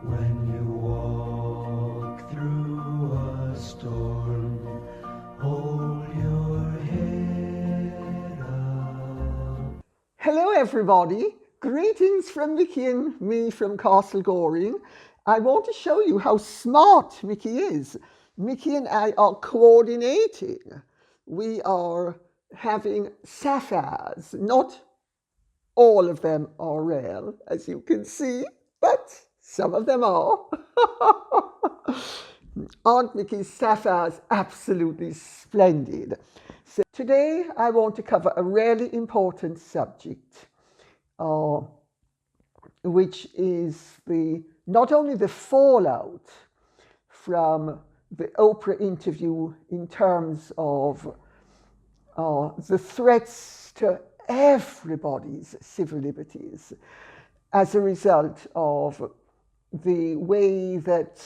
When you walk through a storm, hold your head up. Hello everybody, greetings from Mickey and me from Castle Goring. I want to show you how smart Mickey is. Mickey and I are coordinating. We are having sapphires. Not all of them are real, as you can see, but some of them are. Aunt Mickey's sapphires absolutely splendid. So today I want to cover a really important subject, which is not only the fallout from the Oprah interview in terms of the threats to everybody's civil liberties as a result of the way that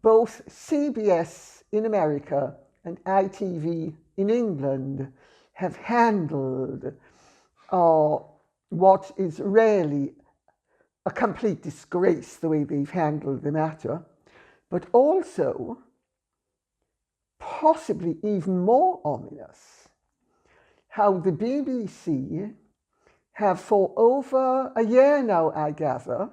both CBS in America and ITV in England have handled what is really a complete disgrace, the way they've handled the matter, but also possibly even more ominous, how the BBC have for over a year now, I gather,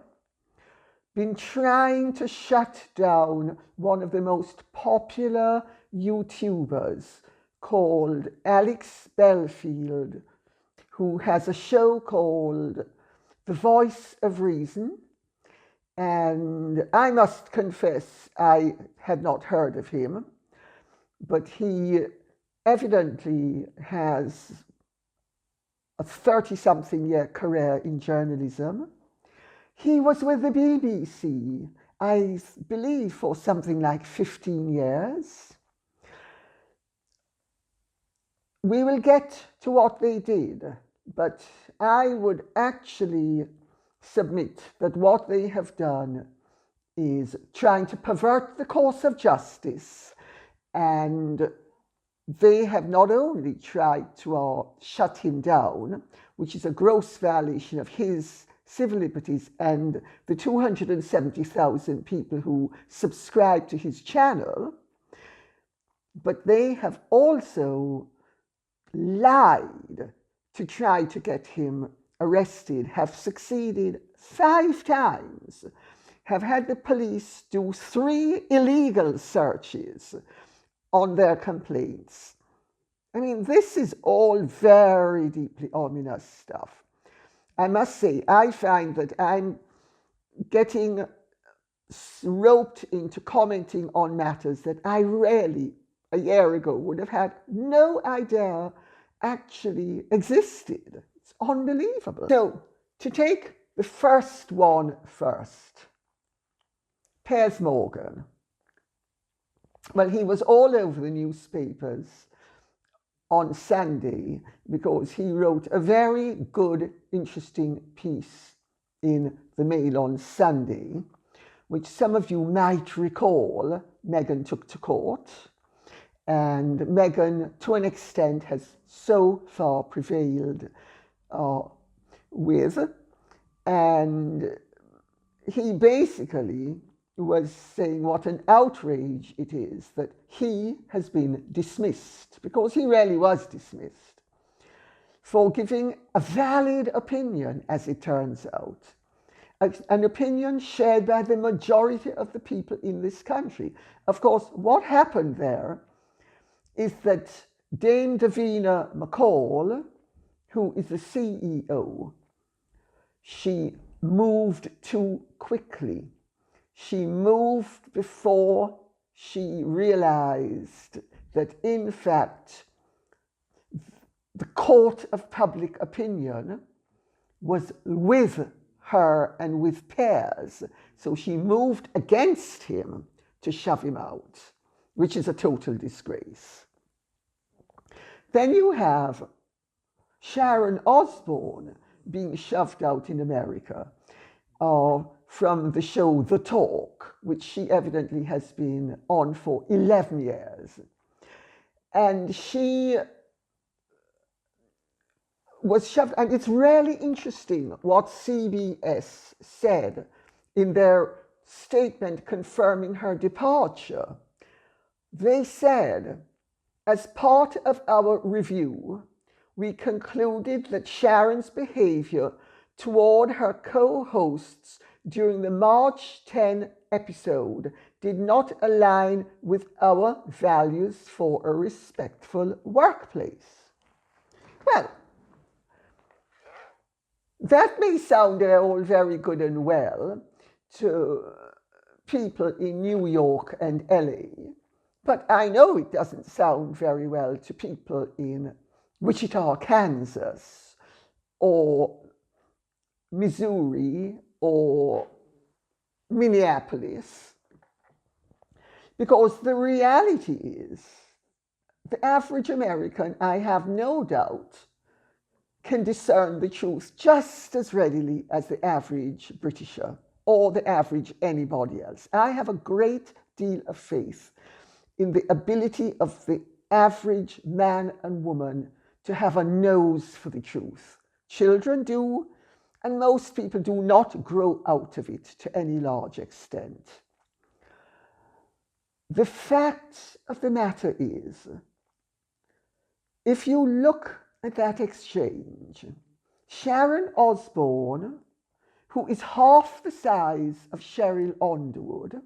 been trying to shut down one of the most popular YouTubers called Alex Belfield, who has a show called The Voice of Reason. And I must confess, I had not heard of him, but he evidently has a 30-something year career in journalism. He was with the BBC, I believe, for something like 15 years. We will get to what they did, but I would actually submit that what they have done is trying to pervert the course of justice, and they have not only tried to shut him down, which is a gross violation of his civil liberties and the 270,000 people who subscribe to his channel, but they have also lied to try to get him arrested, have succeeded 5 times, have had the police do 3 illegal searches on their complaints. I mean, this is all very deeply ominous stuff. I must say, I find that I'm getting roped into commenting on matters that I really, a year ago, would have had no idea actually existed. It's unbelievable. So, to take the first one first, Piers Morgan. Well, he was all over the newspapers on Sunday because he wrote a very good, interesting piece in the Mail on Sunday, which some of you might recall Meghan took to court. And Meghan, to an extent, has so far prevailed with. And he basically was saying what an outrage it is that he has been dismissed, because he really was dismissed, for giving a valid opinion, as it turns out, an opinion shared by the majority of the people in this country. Of course, what happened there is that Dame Davina McCall, who is the CEO, she moved too quickly. She moved before she realized that, in fact, the court of public opinion was with her and with Piers. So she moved against him to shove him out, which is a total disgrace. Then you have Sharon Osborne being shoved out in America from the show The Talk, which she evidently has been on for 11 years. And she was shoved, and it's really interesting what CBS said in their statement confirming her departure, they said, as part of our review, we concluded that Sharon's behaviour toward her co-hosts during the March 10 episode did not align with our values for a respectful workplace. Well, that may sound all very good and well to people in New York and LA, but I know it doesn't sound very well to people in Wichita, Kansas, or Missouri, or Minneapolis, because the reality is the average American, I have no doubt, can discern the truth just as readily as the average Britisher or the average anybody else. I have a great deal of faith in the ability of the average man and woman to have a nose for the truth. Children do, and most people do not grow out of it to any large extent. The fact of the matter is, if you look at that exchange, Sharon Osborne, who is half the size of Cheryl Underwood,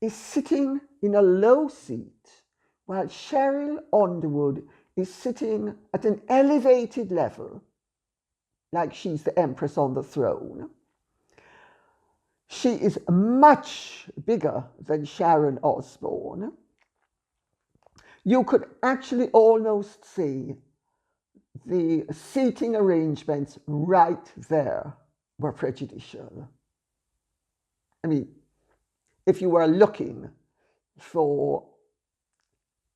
is sitting in a low seat, while Cheryl Underwood is sitting at an elevated level, like she's the empress on the throne. She is much bigger than Sharon Osborne. You could actually almost see the seating arrangements right there were prejudicial. I mean, if you were looking for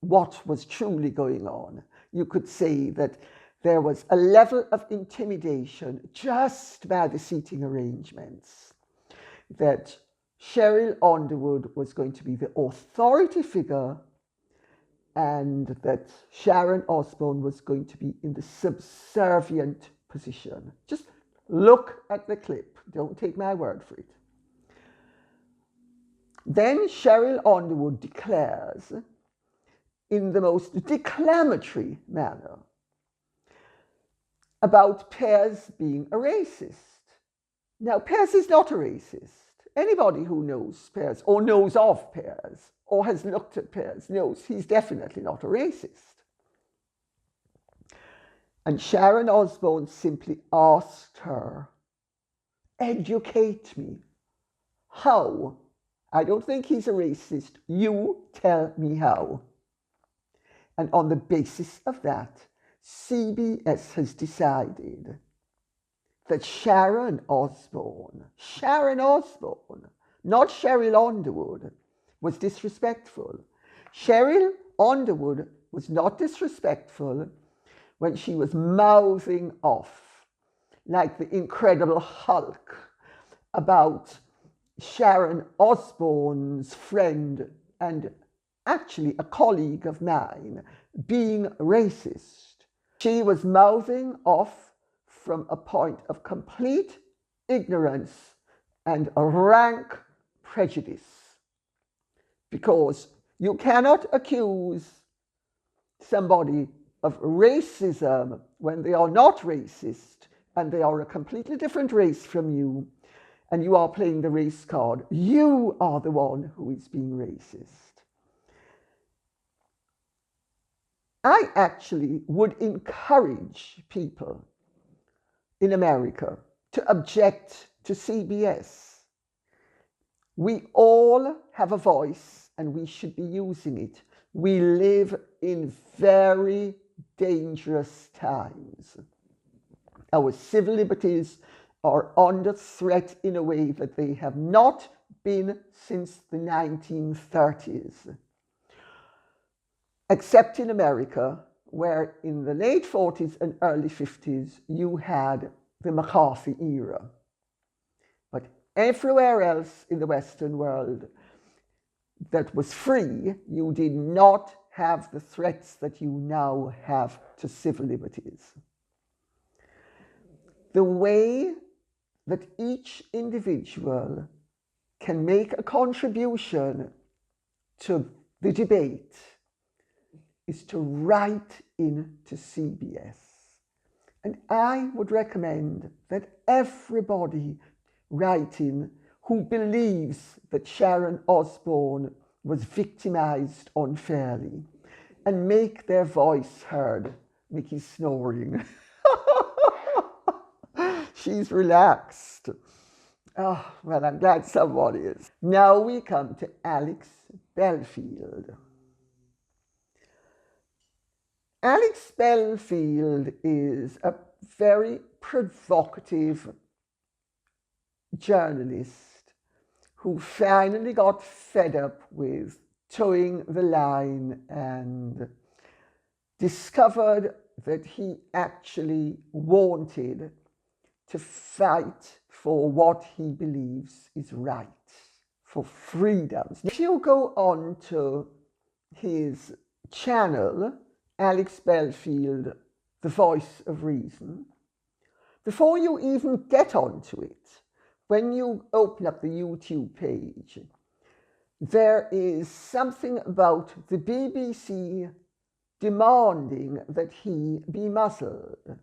what was truly going on, you could see that there was a level of intimidation just by the seating arrangements, that Cheryl Underwood was going to be the authority figure and that Sharon Osborne was going to be in the subservient position. Just look at the clip. Don't take my word for it. Then Cheryl Underwood declares in the most declamatory manner about Piers being a racist. Now, Piers is not a racist. Anybody who knows Piers or knows of Piers or has looked at Piers knows he's definitely not a racist. And Sharon Osborne simply asked her, educate me. How? I don't think he's a racist. You tell me how. And on the basis of that, CBS has decided that Sharon Osborne, not Cheryl Underwood, was disrespectful. Cheryl Underwood was not disrespectful when she was mouthing off like the Incredible Hulk about Sharon Osborne's friend and actually a colleague of mine being racist. She was mouthing off from a point of complete ignorance and a rank prejudice, because you cannot accuse somebody of racism when they are not racist and they are a completely different race from you, and you are playing the race card. You are the one who is being racist. I actually would encourage people in America to object to CBS. We all have a voice and we should be using it. We live in very dangerous times. Our civil liberties are under threat in a way that they have not been since the 1930s. Except in America, where in the late 40s and early 50s, you had the McCarthy era. But everywhere else in the Western world that was free, you did not have the threats that you now have to civil liberties. The way that each individual can make a contribution to the debate is to write in to CBS. And I would recommend that everybody write in who believes that Sharon Osborne was victimized unfairly and make their voice heard. Mickey's snoring. She's relaxed. Oh, well, I'm glad somebody is. Now we come to Alex Belfield. Alex Belfield is a very provocative journalist who finally got fed up with towing the line and discovered that he actually wanted to fight for what he believes is right, for freedoms. If you go on to his channel, Alex Belfield, The Voice of Reason, before you even get onto it, when you open up the YouTube page, there is something about the BBC demanding that he be muzzled.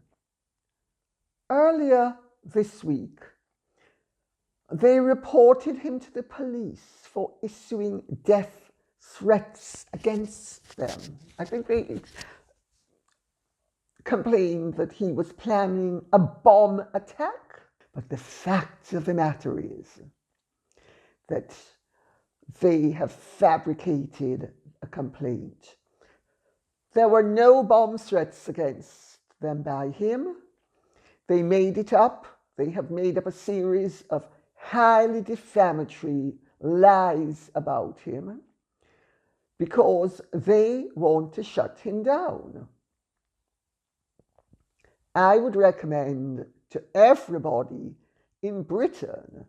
Earlier this week, they reported him to the police for issuing death threats against them. I think they complained that he was planning a bomb attack. But the fact of the matter is that they have fabricated a complaint. There were no bomb threats against them by him. They made it up. They have made up a series of highly defamatory lies about him because they want to shut him down. I would recommend to everybody in Britain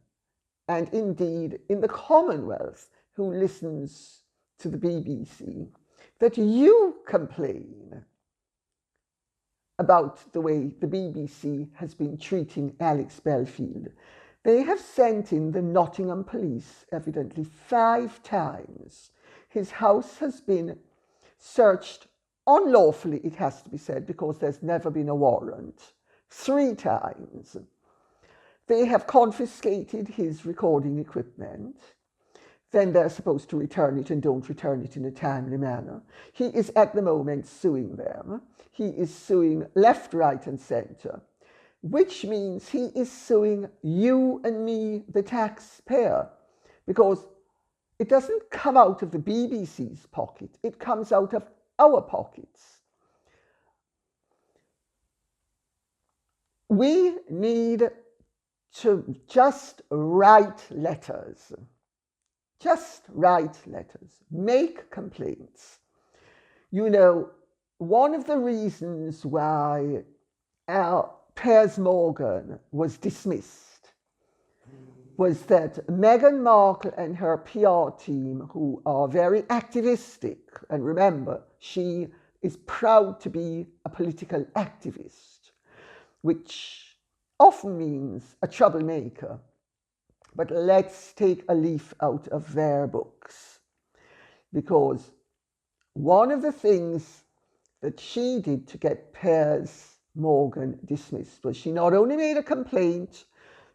and indeed in the Commonwealth who listens to the BBC that you complain about the way the BBC has been treating Alex Belfield. They have sent in the Nottingham police evidently 5 times. His house has been searched unlawfully, it has to be said, because there's never been a warrant, 3 times. They have confiscated his recording equipment. Then they're supposed to return it and don't return it in a timely manner. He is at the moment suing them. He is suing left, right, and centre, which means he is suing you and me, the taxpayer, because it doesn't come out of the BBC's pocket, it comes out of our pockets. We need to just write letters. Just write letters, make complaints. You know, one of the reasons why Piers Morgan was dismissed was that Meghan Markle and her PR team, who are very activistic, and remember, she is proud to be a political activist, which often means a troublemaker. But let's take a leaf out of their books, because one of the things that she did to get Piers Morgan dismissed was she not only made a complaint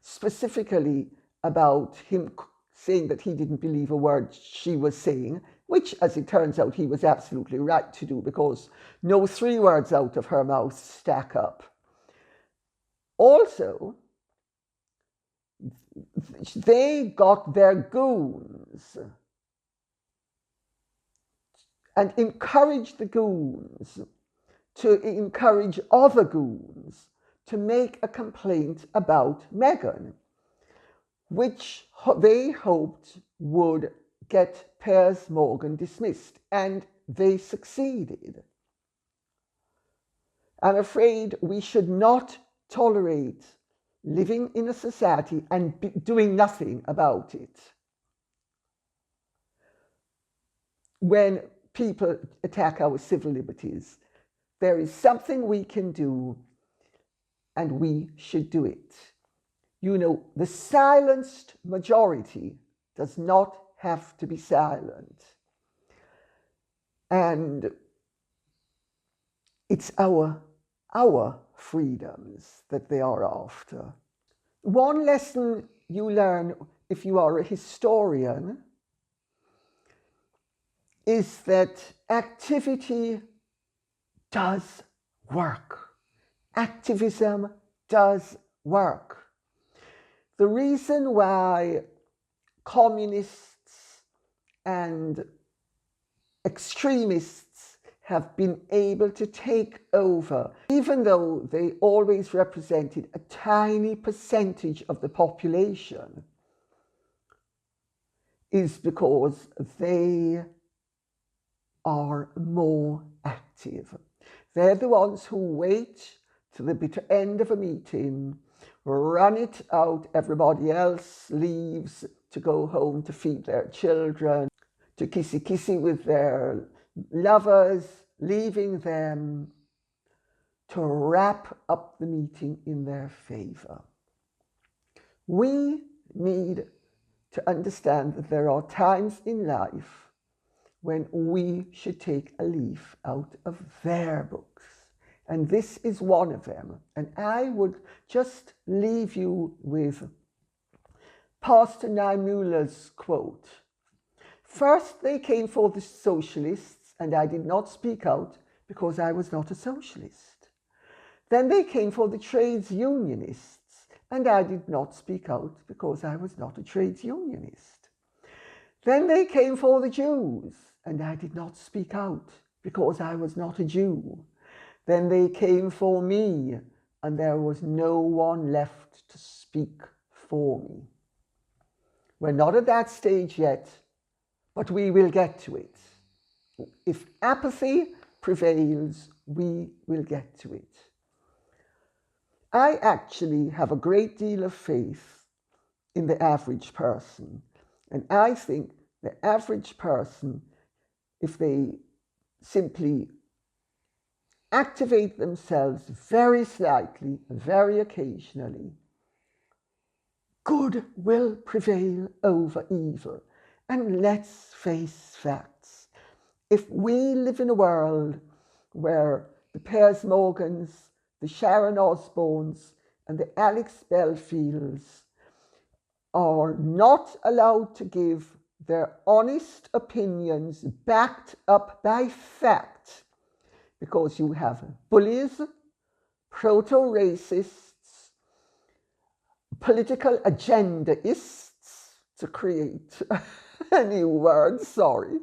specifically about him saying that he didn't believe a word she was saying, which, as it turns out, he was absolutely right to do, because no 3 words out of her mouth stack up. Also, they got their goons and encouraged the goons to encourage other goons to make a complaint about Meghan, which they hoped would get Piers Morgan dismissed, and they succeeded. I'm afraid we should not tolerate living in a society and doing nothing about it. When people attack our civil liberties, there is something we can do, and we should do it. You know, the silenced majority does not have to be silent. And it's our freedoms that they are after. One lesson you learn if you are a historian is that activity does work. Activism does work. The reason why communists and extremists have been able to take over, even though they always represented a tiny percentage of the population, is because they are more active. They're the ones who wait to the bitter end of a meeting, run it out, everybody else leaves to go home to feed their children, to kissy with their lovers, leaving them to wrap up the meeting in their favor. We need to understand that there are times in life when we should take a leaf out of their books. And this is one of them. And I would just leave you with Pastor Niemöller's quote. First they came for the socialists, and I did not speak out because I was not a socialist. Then they came for the trades unionists, and I did not speak out because I was not a trades unionist. Then they came for the Jews, and I did not speak out because I was not a Jew. Then they came for me, and there was no one left to speak for me. We're not at that stage yet, but we will get to it. If apathy prevails, we will get to it. I actually have a great deal of faith in the average person. And I think the average person, if they simply activate themselves very slightly, very occasionally, good will prevail over evil. And let's face facts. If we live in a world where the Piers Morgans, the Sharon Osbornes, and the Alex Belfields are not allowed to give their honest opinions backed up by fact, because you have bullies, proto-racists, political agendaists, to create a new word, sorry,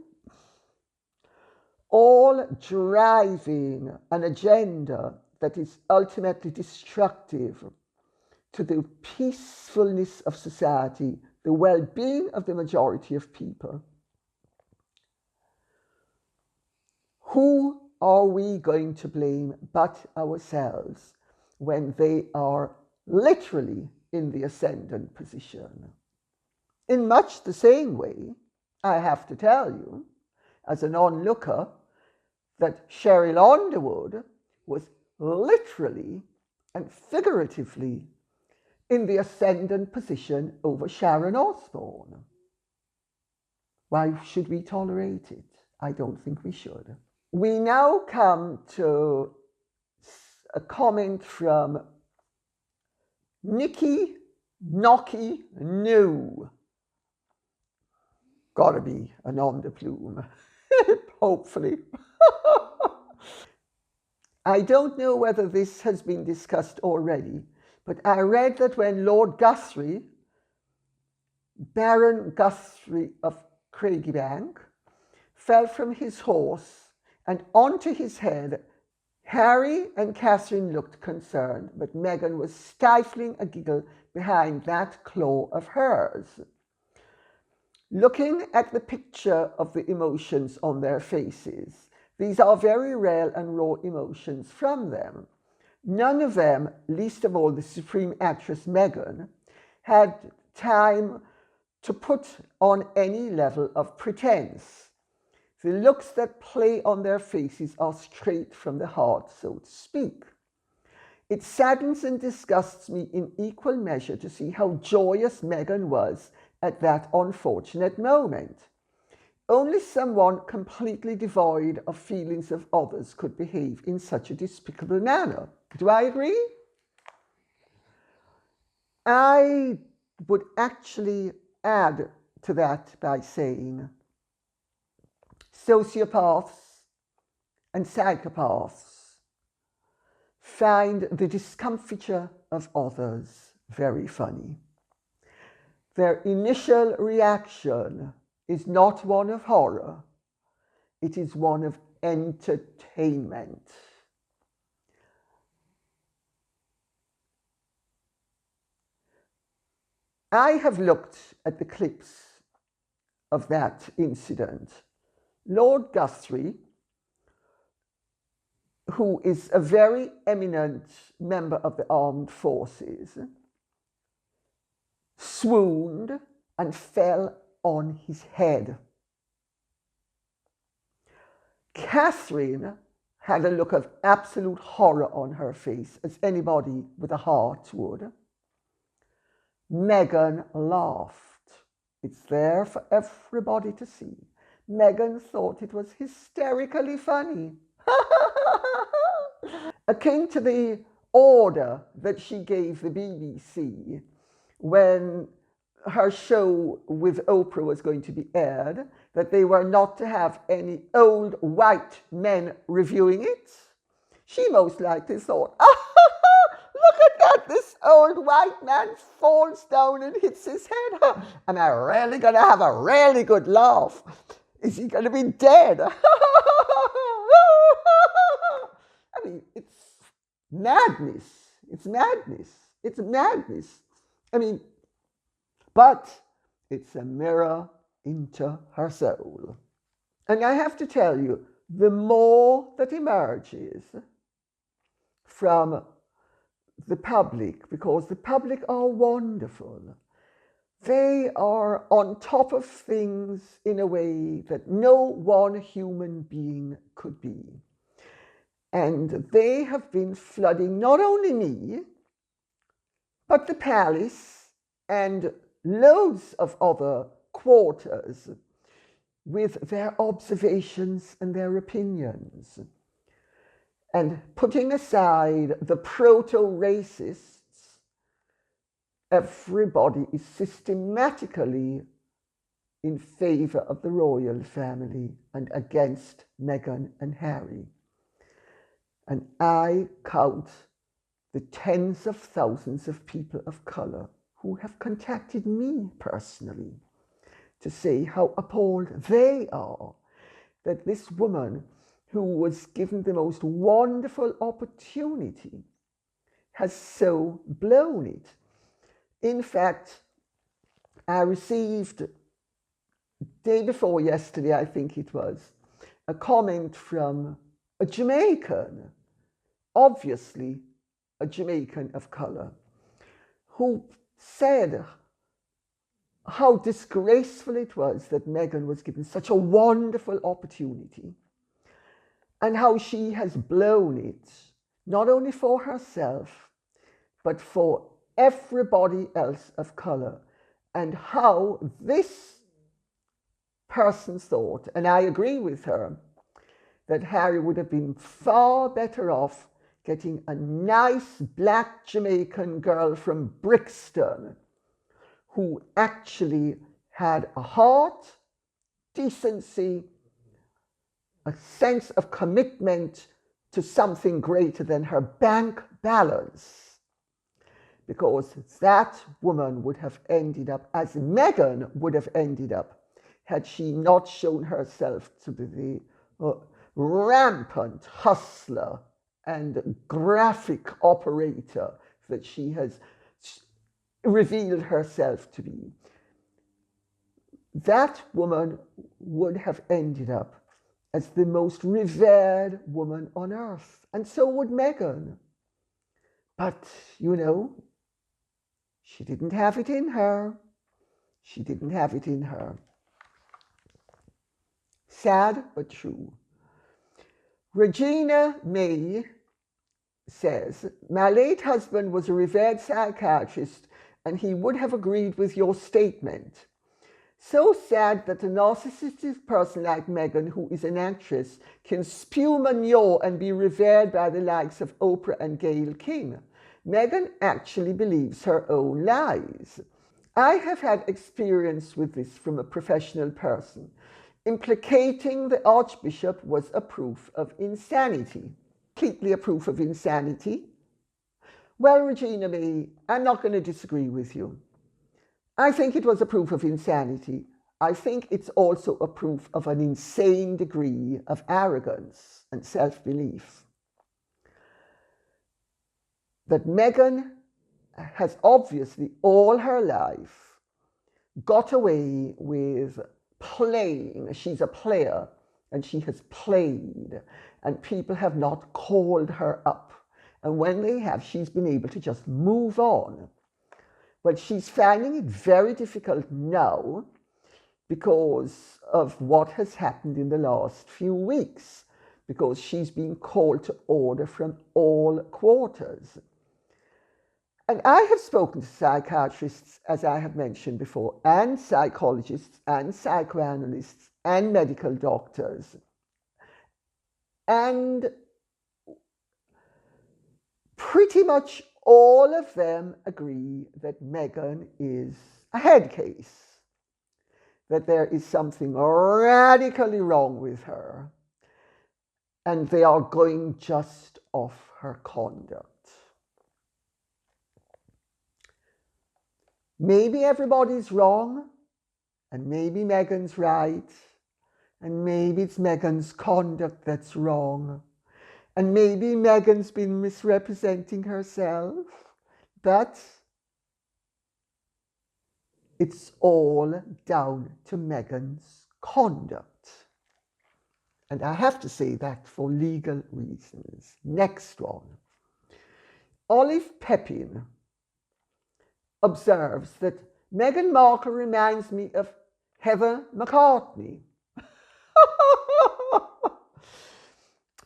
all driving an agenda that is ultimately destructive to the peacefulness of society, the well-being of the majority of people. Who are we going to blame but ourselves when they are literally in the ascendant position? In much the same way, I have to tell you, as an onlooker, that Cheryl Underwood was literally and figuratively in the ascendant position over Sharon Osborne. Why should we tolerate it? I don't think we should. We now come to a comment from Nikki Nocky New. Gotta be a nom de plume, hopefully. I don't know whether this has been discussed already, but I read that when Lord Guthrie, Baron Guthrie of Craigiebank, fell from his horse and onto his head, Harry and Catherine looked concerned, but Meghan was stifling a giggle behind that claw of hers. Looking at the picture of the emotions on their faces, these are very real and raw emotions from them. None of them, least of all the supreme actress Meghan, had time to put on any level of pretense. The looks that play on their faces are straight from the heart, so to speak. It saddens and disgusts me in equal measure to see how joyous Meghan was at that unfortunate moment. Only someone completely devoid of feelings of others could behave in such a despicable manner. Do I agree? I would actually add to that by saying sociopaths and psychopaths find the discomfiture of others very funny. Their initial reaction is not one of horror, it is one of entertainment. I have looked at the clips of that incident. Lord Guthrie, who is a very eminent member of the armed forces, swooned and fell on his head. Catherine had a look of absolute horror on her face, as anybody with a heart would. Meghan laughed. It's there for everybody to see. Meghan thought it was hysterically funny. Akin to the order that she gave the BBC when her show with Oprah was going to be aired, that they were not to have any old white men reviewing it. She most likely thought, look at that, this old white man falls down and hits his head. Am I really going to have a really good laugh? Is he going to be dead? I mean, it's madness. It's madness. It's madness. I mean, but it's a mirror into her soul. And I have to tell you, the more that emerges from the public, because the public are wonderful, they are on top of things in a way that no one human being could be. And they have been flooding not only me, but the palace and loads of other quarters with their observations and their opinions. And putting aside the proto-racists, everybody is systematically in favor of the royal family and against Meghan and Harry. And I count the tens of thousands of people of color who have contacted me personally to say how appalled they are that this woman, who was given the most wonderful opportunity, has so blown it. In fact, I received, day before yesterday, I think it was, a comment from a Jamaican, obviously a Jamaican of color, who said how disgraceful it was that Meghan was given such a wonderful opportunity and how she has blown it, not only for herself, but for everybody else of color, and how this person thought, and I agree with her, that Harry would have been far better off getting a nice black Jamaican girl from Brixton who actually had a heart, decency, a sense of commitment to something greater than her bank balance. Because that woman would have ended up, as Meghan would have ended up, had she not shown herself to be the rampant hustler and graphic operator that she has revealed herself to be. That woman would have ended up as the most revered woman on earth, and so would Meghan. But, you know, she didn't have it in her. She didn't have it in her. Sad but true. Regina May says, my late husband was a revered psychiatrist and he would have agreed with your statement. So sad that a narcissistic person like Meghan, who is an actress, can spew manure and be revered by the likes of Oprah and Gayle King. Meghan actually believes her own lies. I have had experience with this from a professional person. Implicating the Archbishop was a proof of insanity. Completely a proof of insanity. Well, Regina May, I'm not going to disagree with you. I think it was a proof of insanity. I think it's also a proof of an insane degree of arrogance and self-belief. That Meghan has obviously all her life got away with playing. She's a player and she has played and people have not called her up. And when they have, she's been able to just move on. But she's finding it very difficult now because of what has happened in the last few weeks, because she's been called to order from all quarters. And I have spoken to psychiatrists, as I have mentioned before, and psychologists and psychoanalysts and medical doctors. And pretty much all of them agree that Meghan is a head case, that there is something radically wrong with her, and they are going just off her conduct. Maybe everybody's wrong, and maybe Meghan's right, and maybe it's Meghan's conduct that's wrong, and maybe Meghan's been misrepresenting herself, but it's all down to Meghan's conduct. And I have to say that for legal reasons. Next one. Olive Pepin observes that Meghan Markle reminds me of Heather McCartney.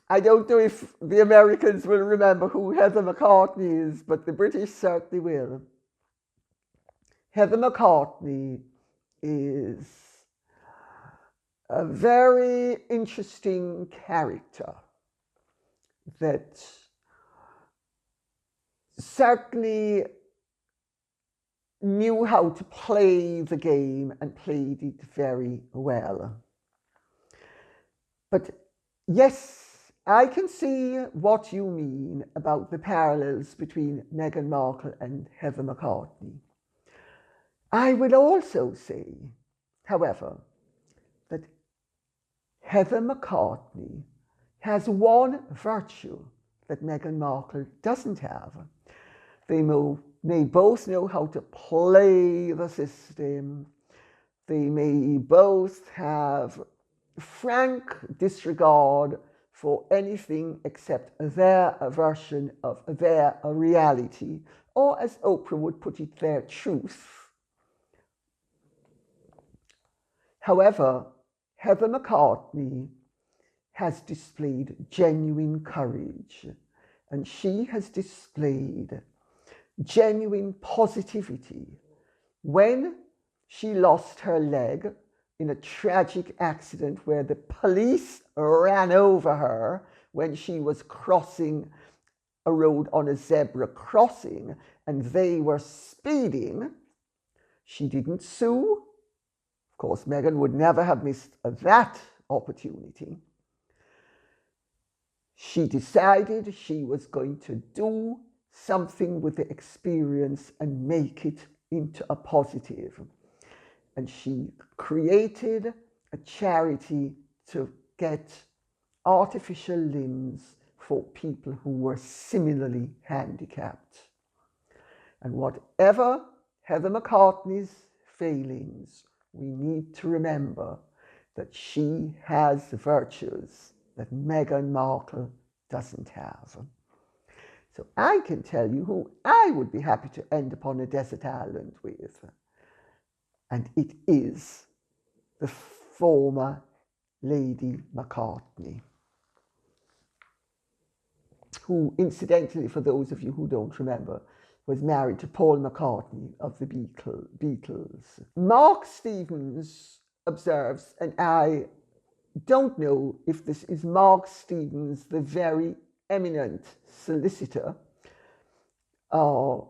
I don't know if the Americans will remember who Heather McCartney is, but the British certainly will. Heather McCartney is a very interesting character that certainly knew how to play the game and played it very well. But yes, I can see what you mean about the parallels between Meghan Markle and Heather McCartney. I will also say, however, that Heather McCartney has one virtue that Meghan Markle doesn't have. They may both know how to play the system. They may both have frank disregard for anything except their version of their reality, or as Oprah would put it, their truth. However, Heather McCartney has displayed genuine courage, and she has displayed genuine positivity. When she lost her leg in a tragic accident where the police ran over her when she was crossing a road on a zebra crossing and they were speeding, she didn't sue. Of course, Meghan would never have missed that opportunity. She decided she was going to do something with the experience and make it into a positive. And she created a charity to get artificial limbs for people who were similarly handicapped. And whatever Heather McCartney's failings, we need to remember that she has virtues that Meghan Markle doesn't have. So I can tell you who I would be happy to end upon a desert island with. And it is the former Lady McCartney. who, incidentally, for those of you who don't remember, was married to Paul McCartney of the Beatles. Mark Stevens observes, and I don't know if this is Mark Stevens, the very eminent solicitor, or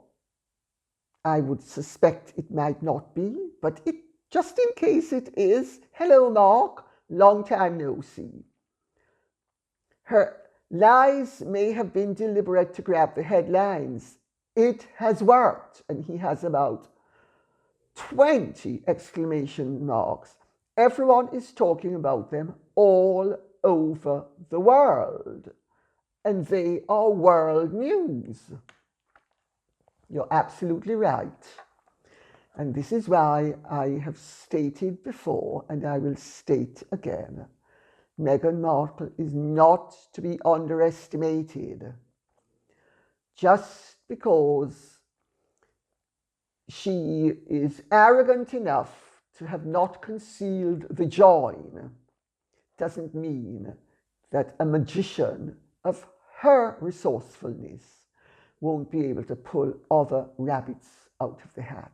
I would suspect it might not be, but just in case it is, hello Mark, long time no see. Her lies may have been deliberate to grab the headlines. It has worked, and he has about 20 exclamation marks. Everyone is talking about them all over the world, and they are world news. You're absolutely right. And this is why I have stated before, and I will state again, Meghan Markle is not to be underestimated. Just because she is arrogant enough to have not concealed the join doesn't mean that a magician of her resourcefulness won't be able to pull other rabbits out of the hat.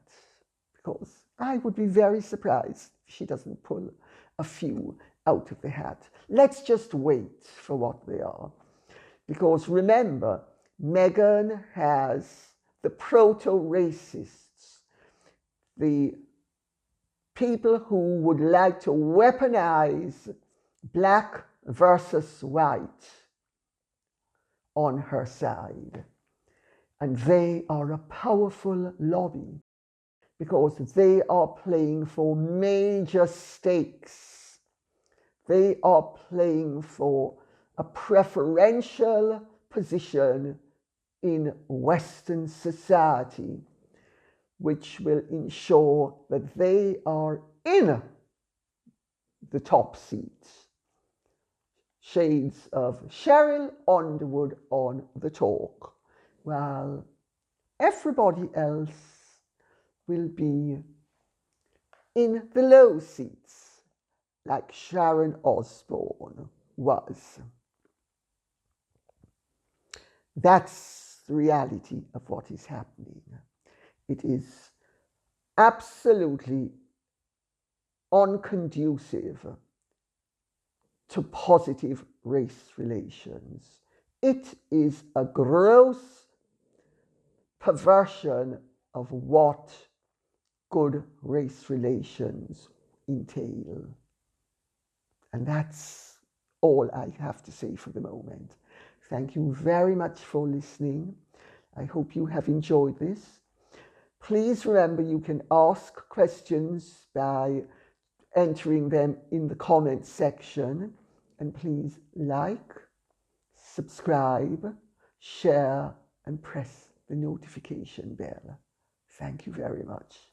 Because I would be very surprised if she doesn't pull a few out of the hat. Let's just wait for what they are. Because remember, Meghan has the proto-racists, the people who would like to weaponize black versus white on her side. And they are a powerful lobby because they are playing for major stakes. They are playing for a preferential position in Western society, which will ensure that they are in the top seat. Shades of Cheryl Underwood on the talk, while everybody else will be in the low seats, like Sharon Osborne was. That's the reality of what is happening. It is absolutely unconducive to positive race relations. It is a gross perversion of what good race relations entail. And that's all I have to say for the moment. Thank you very much for listening. I hope you have enjoyed this. Please remember you can ask questions by entering them in the comments section. And please like, subscribe, share, and press the notification bell. Thank you very much.